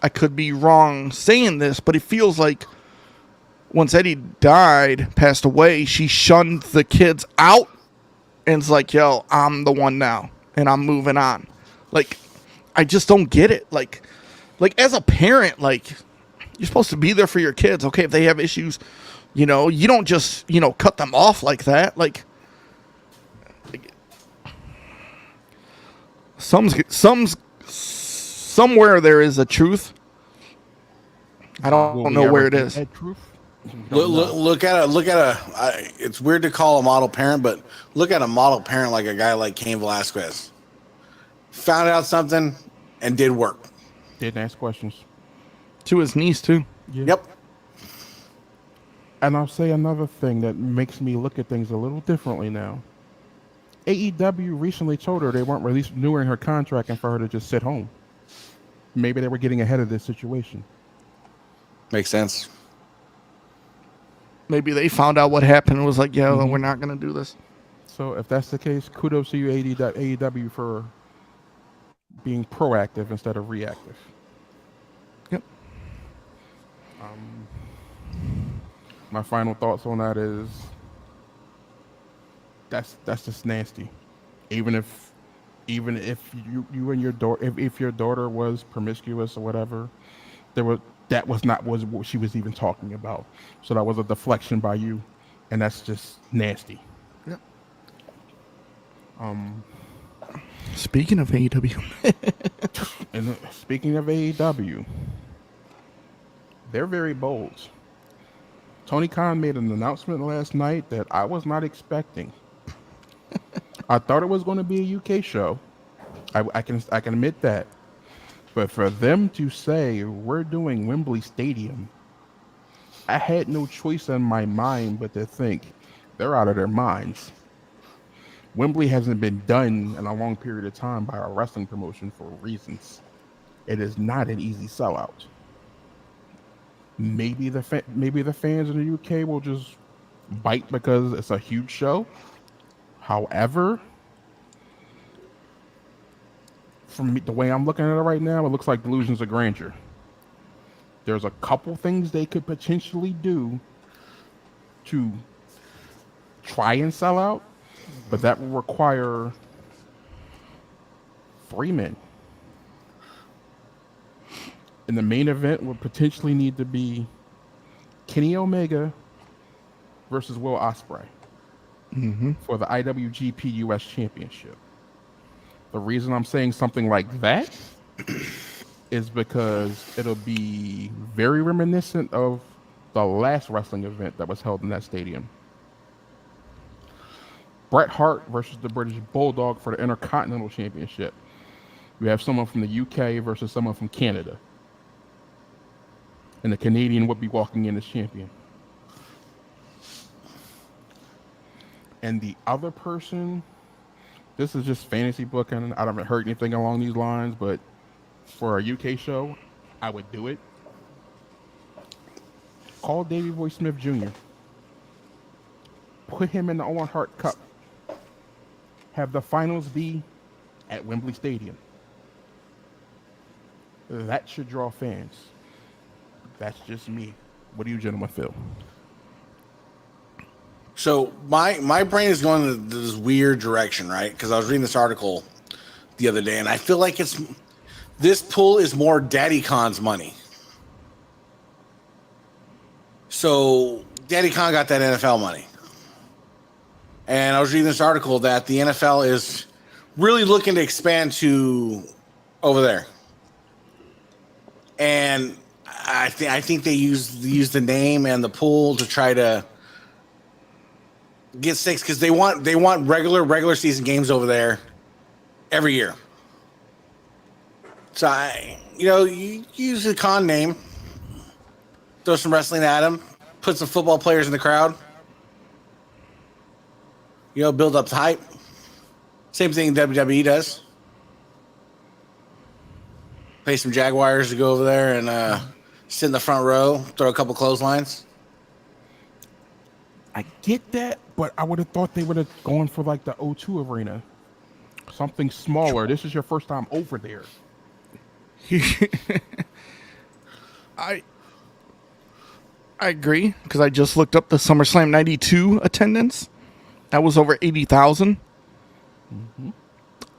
I could be wrong saying this, but it feels like once Eddie passed away, she shunned the kids out and it's like, yo, I'm the one now and I'm moving on. Like, I just don't get it. Like as a parent, like, you're supposed to be there for your kids. Okay, if they have issues, you know, you don't just, you know, cut them off like that. Like somewhere there is a truth. I don't know where it is. Look at it's weird to call a model parent, but look at a model parent like a guy like Cain Velasquez. Found out something and did work. Didn't ask questions. To his niece, too. Yeah. Yep. And I'll say another thing that makes me look at things a little differently now. AEW recently told her they weren't renewing her contract and for her to just sit home. Maybe they were getting ahead of this situation. Makes sense. Maybe they found out what happened and was like, yeah, we're not going to do this. So if that's the case, kudos to you, AEW, for being proactive instead of reactive. Yep. My final thoughts on that is that's just nasty. Even if you and your daughter, if your daughter was promiscuous or whatever, that was not what she was even talking about. So that was a deflection by you, and that's just nasty. Yep. Speaking of AEW, And speaking of AEW, they're very bold. Tony Khan made an announcement last night that I was not expecting. I thought it was going to be a UK show. I can admit that. But for them to say we're doing Wembley Stadium, I had no choice in my mind but to think they're out of their minds. Wembley hasn't been done in a long period of time by a wrestling promotion for reasons. It is not an easy sellout. Maybe the fans in the UK will just bite because it's a huge show. However, from the way I'm looking at it right now, it looks like delusions of grandeur. There's a couple things they could potentially do to try and sell out, but that will require 3 men. And the main event would potentially need to be Kenny Omega versus Will Ospreay for the IWGP US Championship. The reason I'm saying something like that is because it'll be very reminiscent of the last wrestling event that was held in that stadium. Bret Hart versus the British Bulldog for the Intercontinental Championship. You have someone from the UK versus someone from Canada. And the Canadian would be walking in as champion. And the other person, this is just fantasy booking. I haven't heard anything along these lines, but for a UK show, I would do it. Call Davey Boy Smith Jr. Put him in the Owen Hart Cup. Have the finals be at Wembley Stadium. That should draw fans. That's just me. What do you gentlemen feel? So my brain is going in this weird direction, right? Because I was reading this article the other day, and I feel like this pool is more Daddy Khan's money. So Daddy Khan got that NFL money. And I was reading this article that the NFL is really looking to expand to over there. And I think they use the name and the pool to try to get stakes because they want regular season games over there every year. So you use the Khan name, throw some wrestling at him, put some football players in the crowd. Build up the hype. Same thing WWE does. Pay some Jaguars to go over there and sit in the front row, throw a couple clotheslines. I get that, but I would have thought they would have gone for like the O2 Arena. Something smaller. This is your first time over there. I agree, because I just looked up the SummerSlam 92 attendance. That was over 80,000.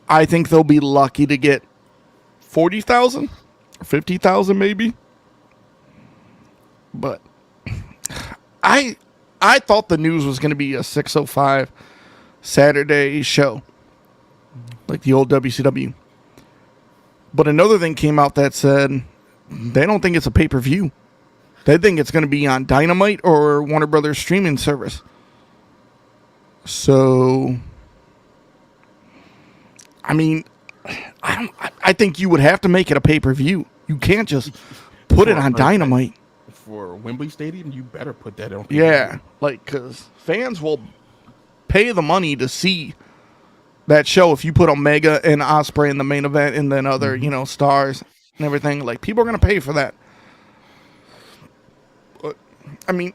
I think they'll be lucky to get 40,000 or 50,000 maybe. But I thought the news was going to be a 6:05 Saturday show, like the old WCW. But another thing came out that said they don't think it's a pay-per-view. They think it's going to be on Dynamite or Warner Brothers streaming service. So, I mean, I think you would have to make it a pay-per-view. You can't just put it on Dynamite. For Wembley Stadium, you better put that on. Yeah, because fans will pay the money to see that show if you put Omega and Ospreay in the main event and then other, stars and everything. Like, people are going to pay for that. But, I mean,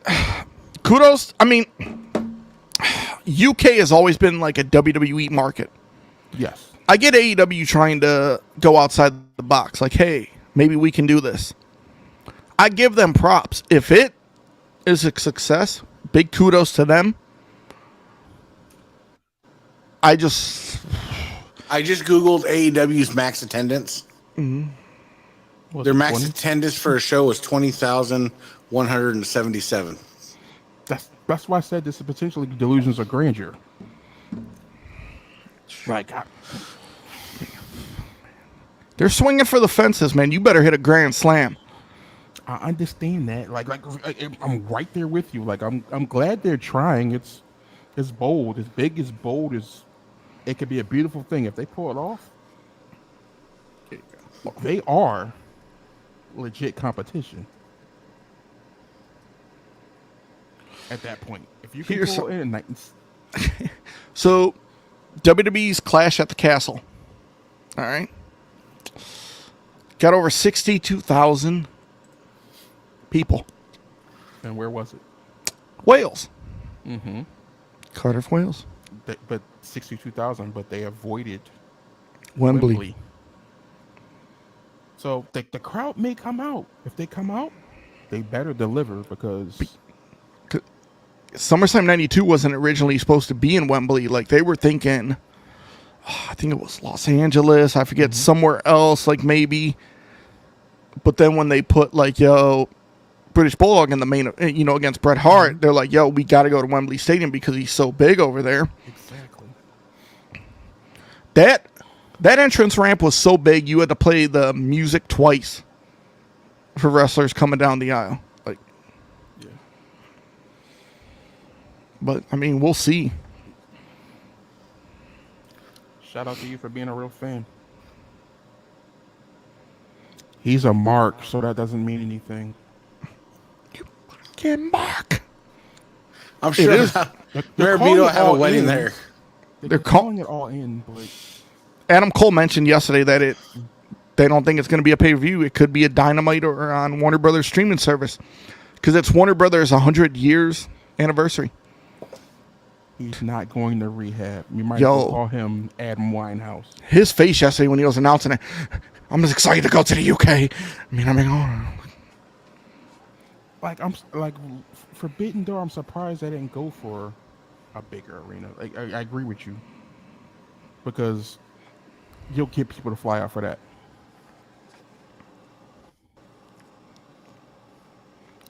kudos. I mean, UK has always been like a WWE market. Yes. I get AEW trying to go outside the box. Like, hey, maybe we can do this. I give them props. If it is a success, big kudos to them. I just Googled AEW's max attendance. Their max 20? attendance for a show was 20,177. That's why I said this is potentially delusions of grandeur. Like, They're swinging for the fences, man. You better hit a grand slam. I understand that. Like I'm right there with you. Like I'm glad they're trying. It's bold. As big as bold as it could be a beautiful thing if they pull it off. They are legit competition. At that point, if you can pull in, so WWE's Clash at the Castle. All right, got over 62,000 people. And where was it? Wales. Mm-hmm. Cardiff, Wales. But 62,000, but they avoided Wembley. So the crowd may come out. If they come out, they better deliver because SummerSlam 92 wasn't originally supposed to be in Wembley. Like, they were thinking, I think it was Los Angeles. I forget, somewhere else, like maybe. But then when they put, like, British Bulldog in the main, against Bret Hart, they're like, we got to go to Wembley Stadium because he's so big over there. Exactly. That entrance ramp was so big, you had to play the music twice for wrestlers coming down the aisle. Like, yeah. But, I mean, we'll see. Shout out to you for being a real fan. He's a mark, so that doesn't mean anything. You fucking mark. I'm sure Marabito have a wedding there. They're calling it all in, but Adam Cole mentioned yesterday that they don't think it's going to be a pay-per-view. It could be a Dynamite or on Warner Brothers streaming service because it's Warner Brothers 100 years anniversary. He's not going to rehab. You might call him Adam Winehouse. His face yesterday when he was announcing it, I'm just excited to go to the UK. I mean, like Forbidden Door. I'm surprised they didn't go for a bigger arena. Like I agree with you because you'll get people to fly out for that.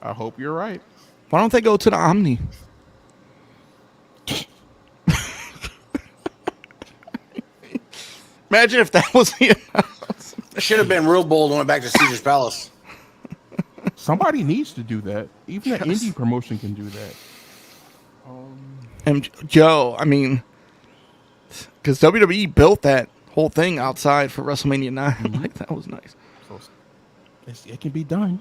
I hope you're right. Why don't they go to the Omni? Imagine if that was the announcement. Should have been real bold and went back to Caesar's Palace. Somebody needs to do that. Even an indie promotion can do that. And Joe, I mean, because WWE built that whole thing outside for WrestleMania 9. Mm-hmm. Like, that was nice. So it can be done.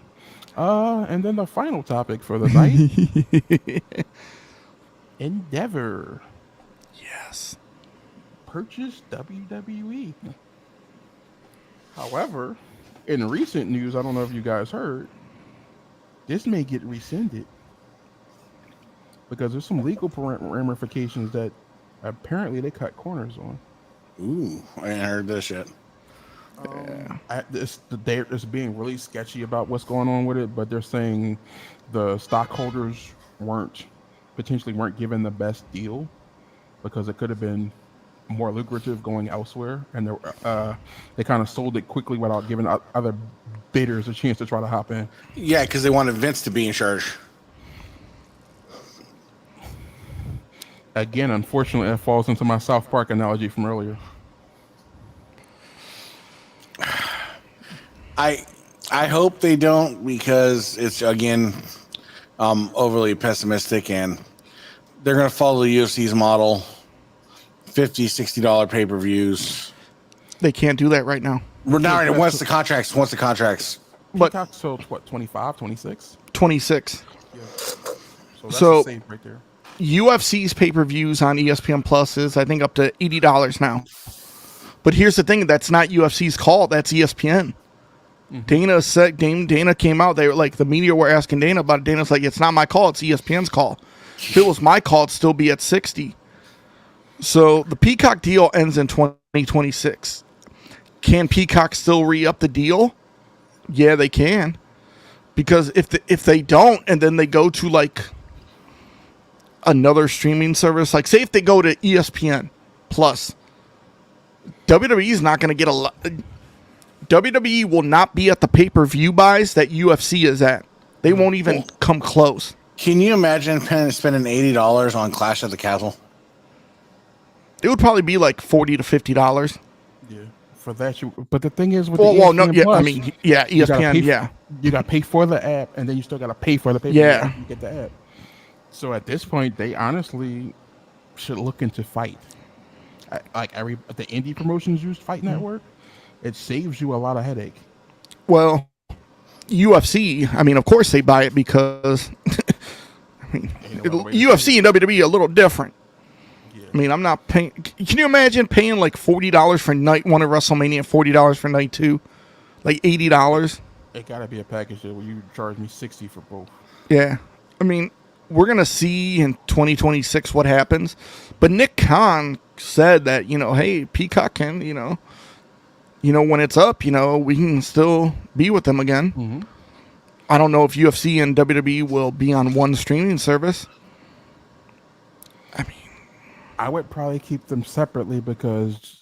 And then the final topic for the night. Endeavor. Yes. Purchase WWE. However, in recent news, I don't know if you guys heard, this may get rescinded because there's some legal ramifications that apparently they cut corners on. Ooh, I ain't heard this yet. It's being really sketchy about what's going on with it, but they're saying the stockholders weren't given the best deal because it could have been more lucrative going elsewhere, and they kind of sold it quickly without giving other bidders a chance to try to hop in. Yeah, because they wanted Vince to be in charge. Again, unfortunately, it falls into my South Park analogy from earlier. I hope they don't because it's, again, overly pessimistic, and they're going to follow the UFC's model. $50, $60 pay-per-views. They can't do that right now. We're not once the contracts. But Peacock sold what, 25, 26? 26. Yeah. So that's a save right there. UFC's pay-per-views on ESPN Plus is, I think, up to $80 now. But here's the thing: that's not UFC's call. That's ESPN. Mm-hmm. Dana came out. They were like, the media were asking Dana about it. Dana's like, it's not my call. It's ESPN's call. If it was my call, it'd still be at 60. So the Peacock deal ends in 2026. Can Peacock still re-up the deal? Yeah, they can. Because if they don't, and then they go to like another streaming service, like say if they go to ESPN Plus, WWE is not going to get a lot. WWE will not be at the pay-per-view buys that UFC is at. They won't even come close. Can you imagine spending $80 on Clash at the Castle? it would probably be like $40 to $50. Yeah, for that but the thing is with Well, the no, ESPN yeah, Plus, I mean, yeah, ESPN, you got to pay for the app, and then you still got to pay for the pay-per-view after you get the app. So at this point, they honestly should look into Fight. Like the indie promotions use Fight Network. It saves you a lot of headache. Well, UFC, I mean, of course they buy it because UFC and WWE are a little different. Yeah. I mean, I'm not paying. Can you imagine paying like $40 for night one of WrestleMania, $40 for night two, like $80? It gotta be a package deal where you charge me $60 for both. Yeah, I mean, we're gonna see in 2026 what happens. But Nick Khan said that hey, Peacock can when it's up, we can still be with them again. Mm-hmm. I don't know if UFC and WWE will be on one streaming service. I mean, I would probably keep them separately because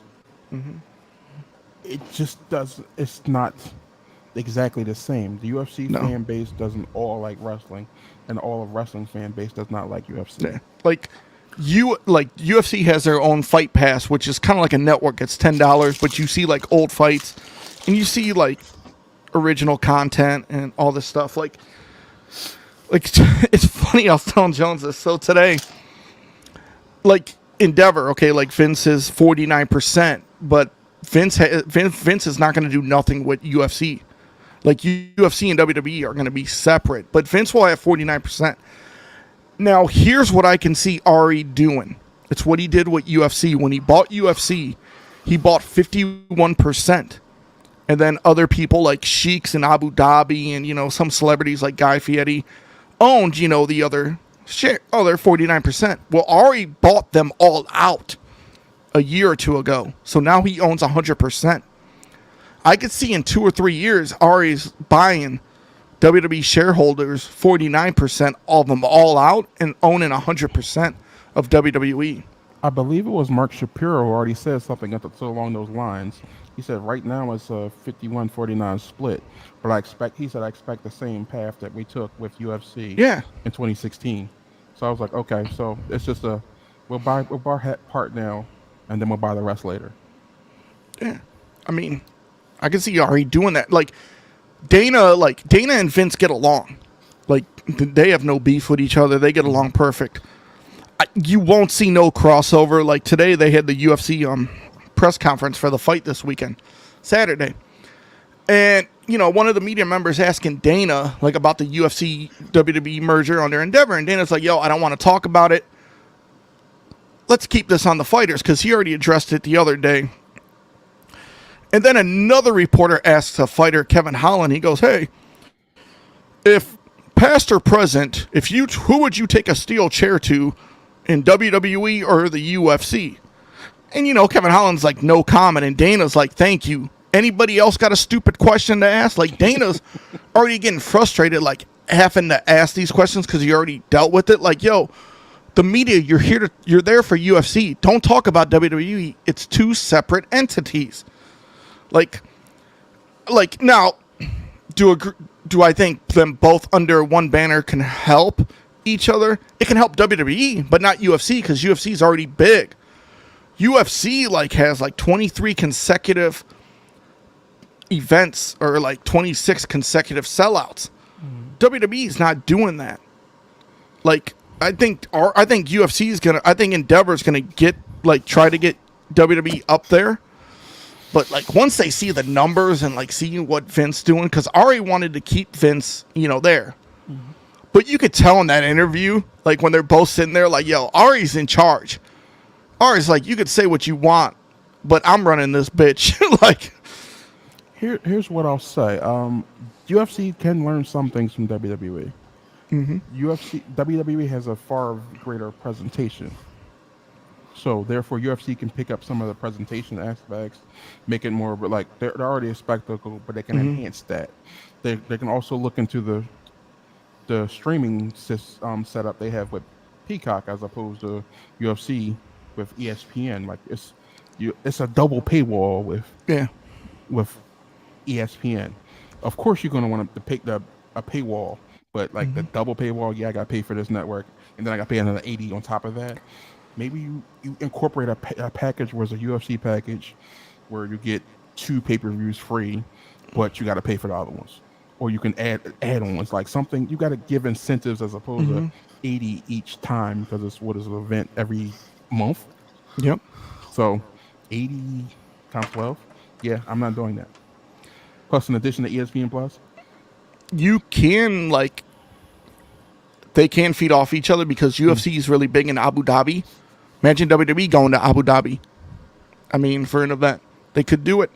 it just doesn't. It's not exactly the same. The UFC fan base doesn't all like wrestling, and all of wrestling fan base does not like UFC. Yeah. Like UFC has their own Fight Pass, which is kind of like a network. It's $10, but you see like old fights, and you see like original content and all this stuff. Like it's funny. I was telling Jones this. So today, like Endeavor, okay, like Vince is 49%, but Vince is not going to do nothing with UFC. Like UFC and WWE are going to be separate, but Vince will have 49%. Now, here's what I can see Ari doing. It's what he did with UFC. When he bought UFC, he bought 51%. And then other people like Sheiks in Abu Dhabi and, some celebrities like Guy Fieri owned, the other share. Oh, they're 49%. Well, Ari bought them all out a year or two ago. So now he owns 100%. I could see in 2 or 3 years, Ari's buying WWE shareholders 49% of them all out and owning 100% of WWE. I believe it was Mark Shapiro who already said something along those lines. He said right now it's a 51-49 split, but I expect the same path that we took with UFC in 2016. So I was like, okay, so it's just we'll buy part now, and then we'll buy the rest later. Yeah, I mean, I can see Ari doing that. Like Dana and Vince get along. Like they have no beef with each other. They get along perfect. You won't see no crossover. Like today, they had the UFC press conference for the fight this weekend, Saturday, and one of the media members asking Dana like about the UFC WWE merger on their Endeavor, and Dana's like, "Yo, I don't want to talk about it. Let's keep this on the fighters," because he already addressed it the other day. And then another reporter asks a fighter, Kevin Holland, he goes, "Hey, if past or present, who would you take a steel chair to in WWE or the UFC?" And Kevin Holland's like, no comment, and Dana's like, "Thank you." Anybody else got a stupid question to ask? Like Dana's already getting frustrated, like having to ask these questions because he already dealt with it. Like, yo, the media, you're there for UFC. Don't talk about WWE. It's two separate entities. Like now, do I think them both under one banner can help each other? It can help WWE, but not UFC because UFC is already big. UFC has 23 consecutive events or 26 consecutive sellouts. WWE is not doing that. Like I think UFC is gonna. I think Endeavor is gonna try to get WWE up there. But once they see the numbers and see what Vince doing, because Ari wanted to keep Vince, there. Mm-hmm. But you could tell in that interview, when they're both sitting there, yo, Ari's in charge. Ari's you could say what you want, but I'm running this bitch. Here's what I'll say. UFC can learn some things from WWE. Mm-hmm. WWE has a far greater presentation. So therefore, UFC can pick up some of the presentation aspects, make it more they're already a spectacle, but they can enhance that. They can also look into the streaming setup they have with Peacock as opposed to UFC with ESPN. It's a double paywall with ESPN. Of course, you're going to want to pick a paywall, but the double paywall, I got to pay for this network, and then I got to pay another $80 on top of that. maybe you incorporate a package where it's a UFC package where you get 2 pay-per-views free, but you got to pay for the other ones. Or you can add-ons, like something. You got to give incentives as opposed to 80 each time, because it's what is an event every month. Yep. So 80 times 12. Yeah, I'm not doing that. Plus, in addition to ESPN Plus, You can they can feed off each other because UFC is really big in Abu Dhabi. Imagine WWE going to Abu Dhabi. I mean, for an event, they could do it.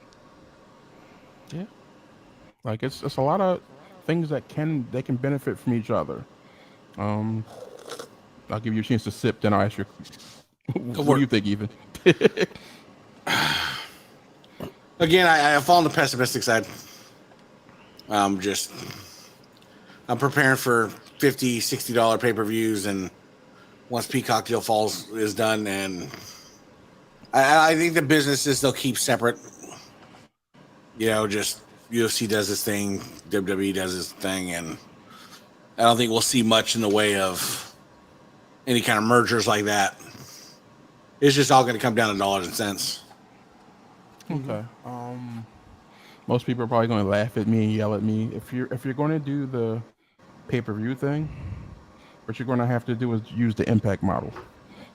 yeah, like it's a lot of things that can benefit from each other. I'll give you a chance to sip, then I'll ask you. What do you think, Ethan? Again, I fall on the pessimistic side. I'm preparing for $50, $60 pay-per-views, and once Peacock deal is done, and I think the businesses they'll keep separate. Just UFC does this thing, WWE does this thing, and I don't think we'll see much in the way of any kind of mergers like that. It's just all going to come down to dollars and cents. Okay. Most people are probably going to laugh at me and yell at me. If you're going to do the pay-per-view thing, what you're going to have to do is use the Impact model.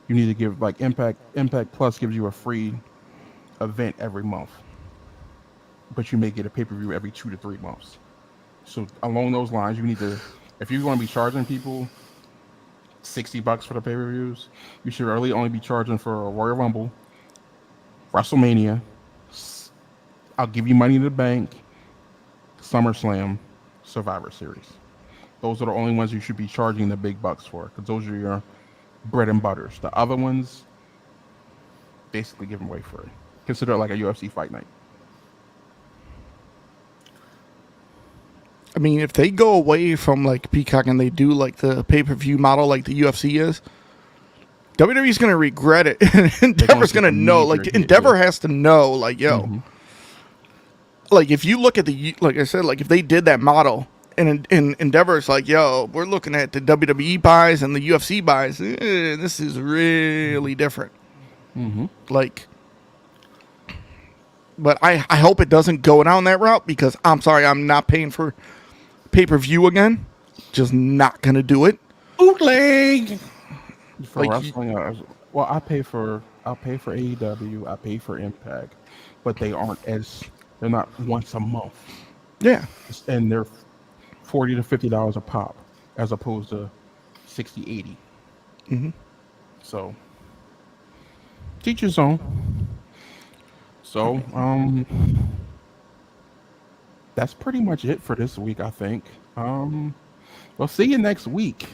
You need to give Impact Plus gives you a free event every month, but you may get a pay-per-view every 2 to 3 months. So along those lines, you need to, if you're going to be charging people $60 for the pay-per-views, you should really only be charging for a Royal Rumble, WrestleMania, I'll give you Money in the Bank, SummerSlam, Survivor Series. Those are the only ones you should be charging the big bucks for, because those are your bread and butters. The other ones, basically give them away free. Consider it like a UFC fight night. I mean, if they go away from Peacock and they do the pay-per-view model like the UFC is, WWE's going to regret it. Endeavor's going to know. Endeavor has to know, yo. If you look at like I said, if they did that model and Endeavor's yo, we're looking at the WWE buys and the UFC buys. This is really different. But I hope it doesn't go down that route, because I'm sorry, I'm not paying for pay-per-view again. Just not going to do it. Bootleg. For wrestling, well, I pay for AEW, I pay for Impact, but they're not once a month. Yeah. And they're $40 to $50 a pop, as opposed to 60, 80. So, teach your own. So, that's pretty much it for this week, I think. We'll see you next week.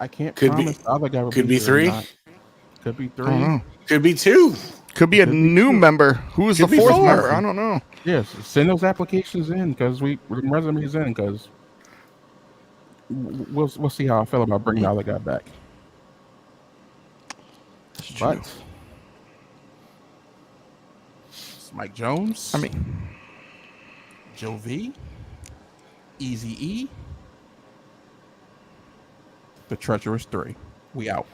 I can't promise the other guy will could be 3. Could be 3. Could be 2. Could be a new member. Who is the 4th member? I don't know. Yes, send those applications in, because resumes in, because we'll see how I feel about bringing the other guy back. But it's Mike Jones. Joe V. Easy E. The Treacherous 3. We out.